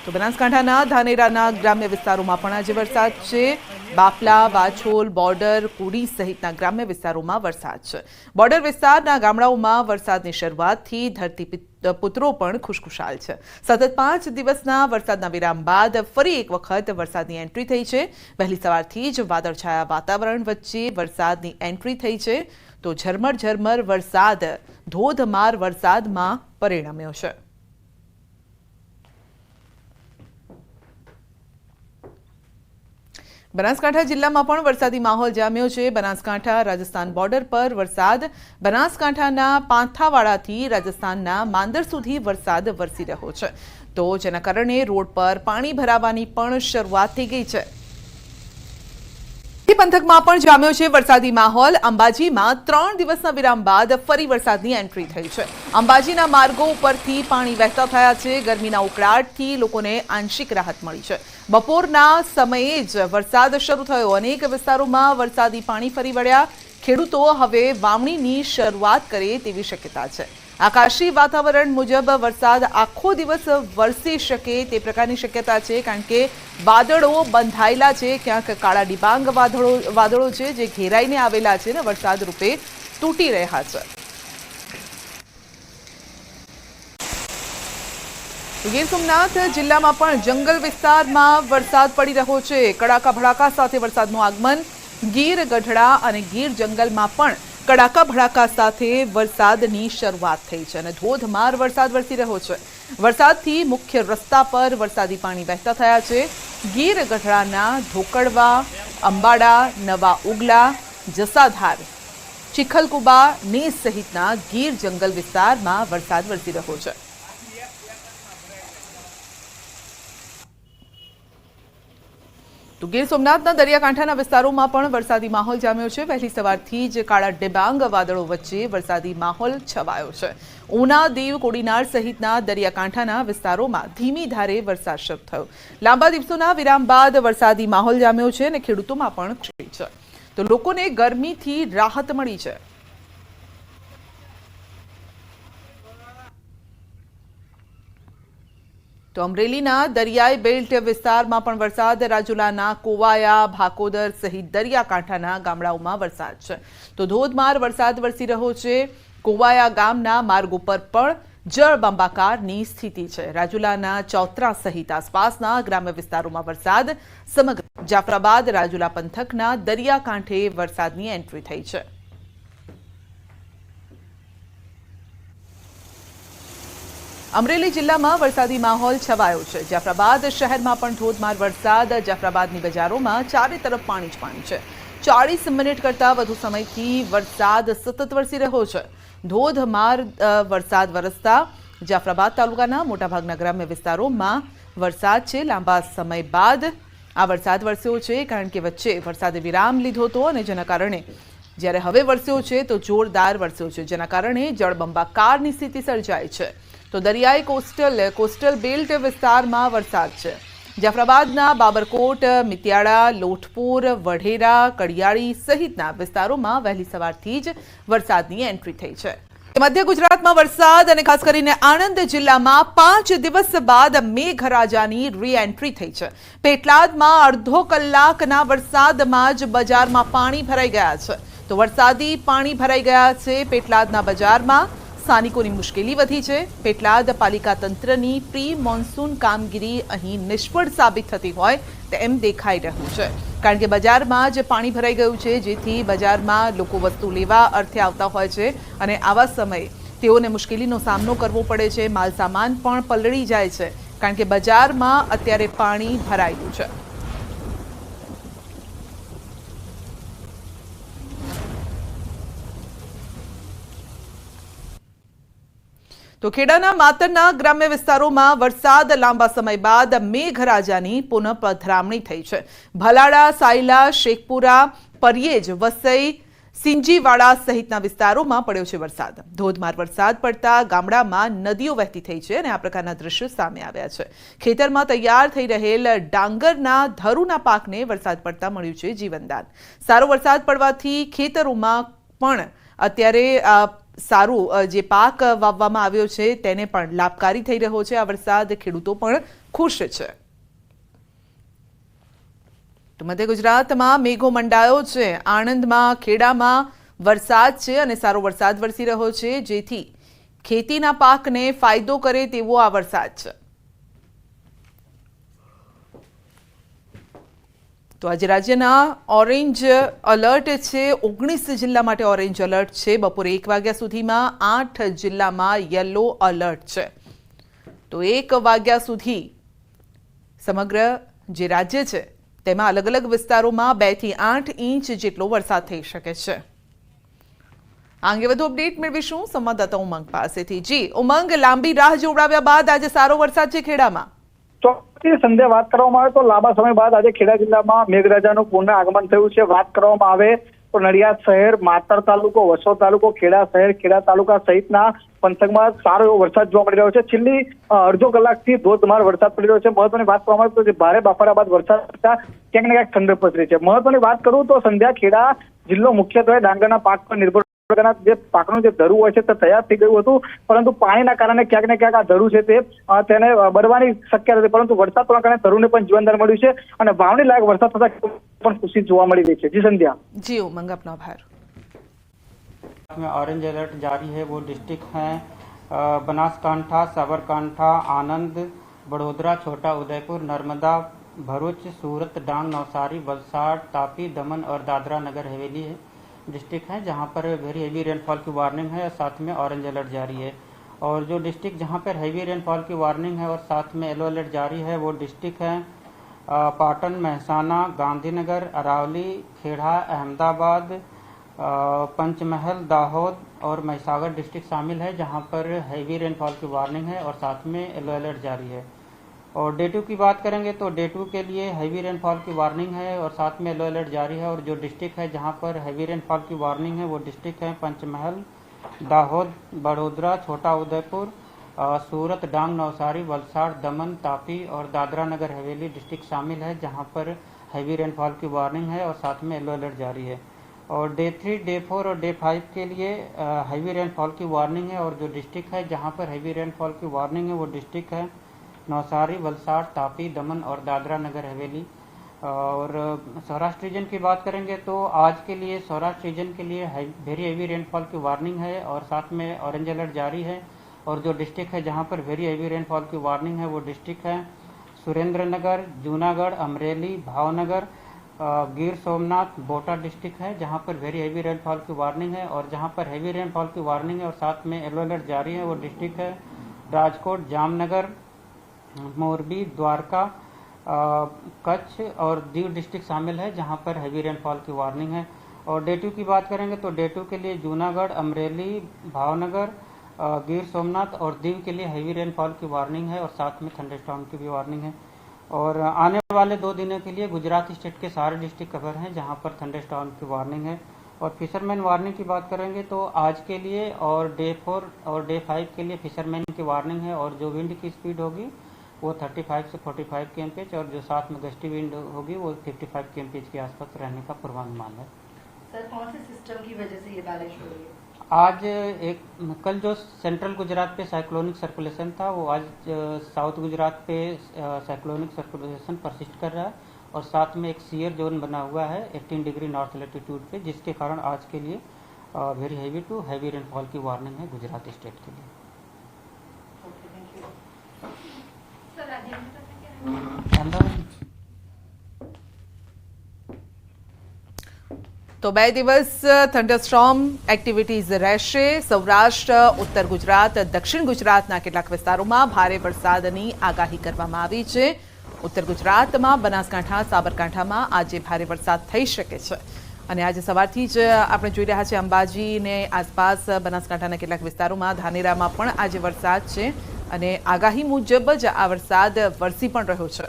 તો બનાસકાંઠાના ધાનેરાના ગ્રામ્ય વિસ્તારોમાં પણ આજે વરસાદ છે। બાપલા, વાછોલ, બોર્ડર, કુડી સહિતના ગ્રામ્ય વિસ્તારોમાં વરસાદ છે। બોર્ડર વિસ્તારના ગામડાઓમાં વરસાદની શરૂઆતથી ધરતીપુત્રો પણ ખુશખુશાલ છે। સતત 5 દિવસના વરસાદના વિરામ બાદ ફરી એક વખત વરસાદની એન્ટ્રી થઈ છે। વહેલી સવારથી જ વાદળછાયા વાતાવરણ વચ્ચે વરસાદની એન્ટ્રી થઈ છે તો ઝરમર વરસાદ ધોધમાર વરસાદમાં પરિણમ્યો છે। બનાસકાંઠા જિલ્લામાં પણ વરસાદી માહોલ જામ્યો છે। બનાસકાંઠા રાજસ્થાન બોર્ડર પર વરસાદ। બનાસકાંઠાના પાંથાવાડાથી રાજસ્થાનના માંદર સુધી વરસાદ વરસી રહ્યો છે તો જેના કારણે રોડ પર પાણી ભરાવાની પણ શરૂઆત થઈ ગઈ છે। પંથકમાં પણ જામ્યો છે વરસાદી માહોલ। અંબાજીમાં 3 દિવસના વિરામ બાદ ફરી વરસાદની એન્ટ્રી થઈ છે। અંબાજીના માર્ગો ઉપરથી પાણી વહેતા થયા છે। ગરમીના ઉકળાટથી લોકોને આંશિક રાહત મળી છે। બપોરના સમયે જ વરસાદ શરૂ થયો। અનેક વિસ્તારોમાં વરસાદી પાણી ફરી વળ્યા। ખેડૂતો હવે વાવણીની શરૂઆત કરે તેવી શક્યતા છે। આકાશી વાતાવરણ મુજબ વરસાદ આખો દિવસ વરસી શકે તે પ્રકારની શક્યતા છે કારણ કે વાદળો બંધાયેલા છે। ક્યાંક કાળા ડિબાંગ વાદળો છે જે ઘેરાઈને આવેલા છે ને વરસાદ રૂપે તૂટી રહ્યા છે। ગીર સોમનાથ જિલ્લામાં પણ જંગલ વિસ્તારમાં વરસાદ પડી રહ્યો છે। કડાકા ભડાકા સાથે વરસાદનું આગમન। ગીર ગઢડા અને ગીર જંગલમાં પણ કડાકા ભડાકા સાથે વરસાદની શરૂઆત થઈ છે અને ધોધમાર વરસાદ વરસી રહ્યો છે। વરસાદથી મુખ્ય રસ્તા પર વરસાદી પાણી વહેતા થયા છે। ગીર ગઢડાના ધોકડવા, અંબાડા, નવા ઉગલા, જસાધાર, ચીખલકુબા, નેસ સહિતના ગીર જંગલ વિસ્તારમાં વરસાદ વરસી રહ્યો છે। તો ગીર સોમનાથના દરિયાકાંઠાના વિસ્તારોમાં પણ વરસાદી માહોલ જામ્યો છે। વહેલી સવારથી જ કાળા ડિબાંગ વાદળો વચ્ચે વરસાદી માહોલ છવાયો છે। ઉના, દીવ, કોડીનાર સહિતના દરિયાકાંઠાના વિસ્તારોમાં ધીમી ધારે વરસાદ શરૂ થયો। લાંબા દિવસોના વિરામ બાદ વરસાદી માહોલ જામ્યો છે અને ખેડૂતોમાં પણ ખુશી છે તો લોકોને ગરમીથી રાહત મળી છે। તો અમરેલીના દરિયાઈ બેલ્ટ વિસ્તારમાં પણ વરસાદ। રાજુલાના કોવાયા, ભાકોદર સહિત દરિયાકાંઠાના ગામડાઓમાં વરસાદ છે તો ધોધમાર વરસાદ વરસી રહ્યો છે। કોવાયા ગામના માર્ગ ઉપર પણ જળબંબાકારની સ્થિતિ છે। રાજુલાના ચોત્રા સહિત આસપાસના ગ્રામ્ય વિસ્તારોમાં વરસાદ। સમગ્ર જાફરાબાદ, રાજુલા પંથકના દરિયાકાંઠે વરસાદની એન્ટ્રી થઈ છે। અમરેલી જિલ્લામાં વરસાદી માહોલ છવાયો છે। જાફરાબાદ શહેરમાં પણ ધોધમાર વરસાદ। જાફરાબાદની બજારોમાં ચારે તરફ પાણી જ પાણી છે। 40 મિનિટ કરતાં વધુ સમયથી વરસાદ સતત વરસી રહ્યો છે। ધોધમાર વરસાદ વરસતા જાફરાબાદ તાલુકાના મોટાભાગના ગ્રામ્ય વિસ્તારોમાં વરસાદ છે। લાંબા સમય બાદ આ વરસાદ વરસ્યો છે કારણ કે વચ્ચે વરસાદે વિરામ લીધો હતો અને જેના કારણે જ્યારે હવે વરસ્યો છે તો જોરદાર વરસ્યો છે જેના કારણે જળબંબાકારની સ્થિતિ સર્જાઈ છે। તો દરિયાઈ કોસ્ટલ બેલ્ટ વિસ્તારમાં વરસાદ છે। જાફરાબાદના બાબરકોટ, મિતિયાળા, લોઠપુર, વઢેરા, કડિયાળી સહિતના વિસ્તારોમાં વહેલી સવારથી જ વરસાદની એન્ટ્રી થઈ છે। મધ્ય ગુજરાતમાં વરસાદ અને ખાસ કરીને આણંદ જિલ્લામાં 5 દિવસ બાદ મેઘરાજાની રી-એન્ટ્રી થઈ છે। પેટલાદમાં અડધો કલાકના વરસાદમાં જ બજારમાં પાણી ભરાઈ ગયા છે તો વરસાદી પાણી ભરાઈ ગયા છે પેટલાદના બજારમાં। સ્થાનિકોની મુશ્કેલી વધી છે। પેટલાદ પાલિકા તંત્રની પ્રી મોન્સૂન કામગીરી અહીં નિષ્ફળ સાબિત થતી હોય તેમ દેખાઈ રહ્યું છે કારણ કે બજારમાં જ પાણી ભરાઈ ગયું છે જેથી બજારમાં લોકો વસ્તુ લેવા અર્થે આવતા હોય છે અને આવા સમયે તેઓને મુશ્કેલીનો સામનો કરવો પડે છે। માલસામાન પણ પલળી જાય છે કારણ કે બજારમાં અત્યારે પાણી ભરાયેલું છે। તો ખેડાના માતરના ગ્રામ્ય વિસ્તારોમાં વરસાદ લાંબા સમય બાદ મેઘરાજાની પુનઃ પધરામણી થઈ છે। ભલાડા, સાયલા, શેખપુરા, પરિયેજ, વસઈ, સિંજીવાડા સહિતના વિસ્તારોમાં પડ્યો છે વરસાદ। ધોધમાર વરસાદ પડતા ગામડામાં નદીઓ વહેતી થઈ છે અને આ પ્રકારના દ્રશ્યો સામે આવ્યા છે। ખેતરમાં તૈયાર થઈ રહેલ ડાંગરના ધરુના પાકને વરસાદ પડતા મળ્યું છે જીવનદાન। સારો વરસાદ પડવાથી ખેતરોમાં પણ અત્યારે સારું જે પાક વાવવામાં આવ્યો છે તેને પણ લાભકારી થઈ રહ્યો છે। આ વરસાદ ખેડૂતો પણ ખુશ છે. તો મધ્ય ગુજરાતમાં મેઘો મંડાયો છે. આણંદમાં, ખેડામાં વરસાદ છે અને સારો વરસાદ વરસી રહ્યો છે, જેથી ખેતીના પાકને ફાયદો કરે તેવો આ વરસાદ છે. તો આજે રાજ્યના ઓરેન્જ એલર્ટ છે. 19 જિલ્લા માટે ઓરેન્જ એલર્ટ છે. બપોરે 1 વાગ્યા સુધીમાં 8 જિલ્લામાં યલો એલર્ટ છે. તો 1 વાગ્યા સુધી સમગ્ર જે રાજ્ય છે તેમાં અલગ અલગ વિસ્તારોમાં 2 થી 8 ઇંચ જેટલો વરસાદ થઈ શકે છે. આ અંગે વધુ અપડેટ મેળવીશું સંવાદદાતા ઉમંગ પાસેથી. જી ઉમંગ, લાંબી રાહ જોવડાવ્યા બાદ આજે સારો વરસાદ છે ખેડામાં. સંધ્યા વાત કરવામાં આવે તો લાંબા સમય બાદ આજે ખેડા જિલ્લામાં મેઘરાજાનું પુનઃ આગમન થયું છે. વાત કરવામાં આવે તો નડિયાદ શહેર, માતર તાલુકો, વસોદ તાલુકો, ખેડા શહેર, ખેડા તાલુકા સહિતના પંથકમાં સારો એવો વરસાદ જોવા મળી રહ્યો છે. છેલ્લી અડધો કલાકથી ધોધમાર વરસાદ પડી રહ્યો છે. મહત્વની વાત કરવામાં આવે તો ભારે બફારા બાદ વરસાદ થતા ક્યાંક ને ક્યાંક ઠંડક પસરી છે. મહત્વની વાત કરું તો સંધ્યા, ખેડા જિલ્લો મુખ્યત્વે ડાંગરના પાક પર નિર્ભર જે પાકનું જે ધરું હોય છે તે તૈયાર થઈ ગયું હતું, પરંતુ પાણીના કારણે ક્યાંક ને ક્યાંક આ ધરું છે તેને બળવાની શક્યતા હતી, પરંતુ વરસાદ કારણે ધરુને પણ જીવનદાન મળ્યું છે અને વાવણી લાયક વરસાદ થતા પણ ખુશી જોવા મળી રહી છે. જી સંધ્યા. જી ઉમંગ, આપનો આભાર. में ऑरेंज अलर्ट जारी है वो डिस्ट्रिक्ट हैं बनासकांठा, साबरकांठा, आनंद, बड़ोदरा, छोटा उदयपुर, नर्मदा, भरूच, सूरत, डांग, नवसारी, वलसाड़, तापी, दमन और दादरा नगर हवेली है डिस्ट्रिक्ट हैं जहां पर वेरी हेवी रेनफॉल की वार्निंग है और साथ में ऑरेंज अलर्ट जारी है. और जो डिस्ट्रिक्ट जहां पर हेवी रेनफॉल की वार्निंग है और साथ में येलो अलर्ट जारी है वो डिस्ट्रिक्ट हैं पाटन, महसाना, गांधीनगर, अरावली, खेड़ा, अहमदाबाद, पंचमहल, दाहोद और महिसागर डिस्ट्रिक्ट शामिल है जहां पर हेवी रेनफॉल की वार्निंग है और साथ में येलो अलर्ट जारी है. और डे 2 की बात करेंगे तो डे 2 के लिए हैवी रेनफॉल की वार्निंग है और साथ में येलो अलर्ट जारी है. और जो डिस्ट्रिक्ट है जहां पर हैवी रेनफॉल की वार्निंग है वो डिस्ट्रिक्ट है पंचमहल, दाहोद, बड़ोदरा, छोटा उदयपुर, सूरत, डांग, नवसारी, वलसाड़, दमन, तापी और दादरा नगर हवेली डिस्ट्रिक्ट शामिल है जहां पर हैवी रेनफॉल की वार्निंग है और साथ में येलो अलर्ट जारी है. और डे 3, डे 4 और डे 5 के लिए हैवी रेनफॉल की वार्निंग है. और जो डिस्ट्रिक्ट है जहां पर हैवी रेनफॉल की वार्निंग है वो डिस्ट्रिक्ट है नौसारी, वलसाड़, तापी, दमन और दादरा नगर हवेली. और सौराष्ट्र रीजन की बात करेंगे तो आज के लिए सौराष्ट्र रीजन के लिए वेरी हेवी रेनफॉल की वार्निंग है और साथ में ऑरेंज अलर्ट जारी है. और जो डिस्ट्रिक्ट है जहां पर वेरी हेवी रेनफॉल की वार्निंग है वो डिस्ट्रिक्ट है सुरेंद्रनगर, जूनागढ़, अमरेली, भावनगर, गिर सोमनाथ, बोटा डिस्ट्रिक्ट है जहां पर वेरी हेवी रेनफॉल की वार्निंग है. और जहां पर हेवी रेनफॉल की वार्निंग है और साथ में येलो अलर्ट जारी है वो डिस्ट्रिक्ट है राजकोट, जामनगर, मोरबी, द्वारका, कच्छ और दीव डिस्ट्रिक्ट शामिल है जहां पर हेवी रेनफॉल की वार्निंग है. और डे 2 की बात करेंगे तो डे 2 के लिए जूनागढ़, अमरेली, भावनगर, गिर सोमनाथ और दीव के लिए हेवी रेनफॉल की वार्निंग है और साथ में थंडरस्टॉर्म की भी वार्निंग है. और आने वाले 2 दिनों के लिए गुजरात स्टेट के सारे डिस्ट्रिक्ट कवर हैं जहां पर थंडरस्टॉर्म की वार्निंग है. और फिशरमैन वार्निंग की बात करेंगे तो आज के लिए और डे 4 और डे 5 के लिए फिशरमैन की वार्निंग है. और जो विंड की स्पीड होगी वो 35 से 45 kmph और जो साथ में गस्टी विंड होगी वो 55 kmph के आसपास रहने का पूर्वानुमान है. सर, कौन से सिस्टम की वजह से ये बारिश हो रही है? आज कल जो सेंट्रल गुजरात पे साइक्लोनिक सर्कुलेशन था वो आज साउथ गुजरात पे साइक्लोनिक सर्कुलेशन परसिस्ट कर रहा है. और साथ में एक सीयर जोन बना हुआ है 18 डिग्री नॉर्थ लेटीट्यूड पे जिसके कारण आज के लिए very heavy to heavy rainfall की वार्निंग है गुजरात स्टेट के लिए. તો 2 દિવસ થંડરસ્ટોર્મ એક્ટિવિટીઝ રહેશે. સૌરાષ્ટ્ર, ઉત્તર ગુજરાત, દક્ષિણ ગુજરાતના કેટલાક વિસ્તારોમાં ભારે વરસાદની આગાહી કરવામાં આવી છે. ઉત્તર ગુજરાતમાં બનાસકાંઠા, સાબરકાંઠામાં આજે ભારે વરસાદ થઈ શકે છે. અને આજે સવારથી જ આપણે જોઈ રહ્યા છીએ અંબાજીને આસપાસ બનાસકાંઠાના કેટલાક વિસ્તારોમાં, ધાનેરામાં પણ આજે વરસાદ છે અને આગાહી મુજબ જ આ વરસાદ વરસી પણ રહ્યો છે.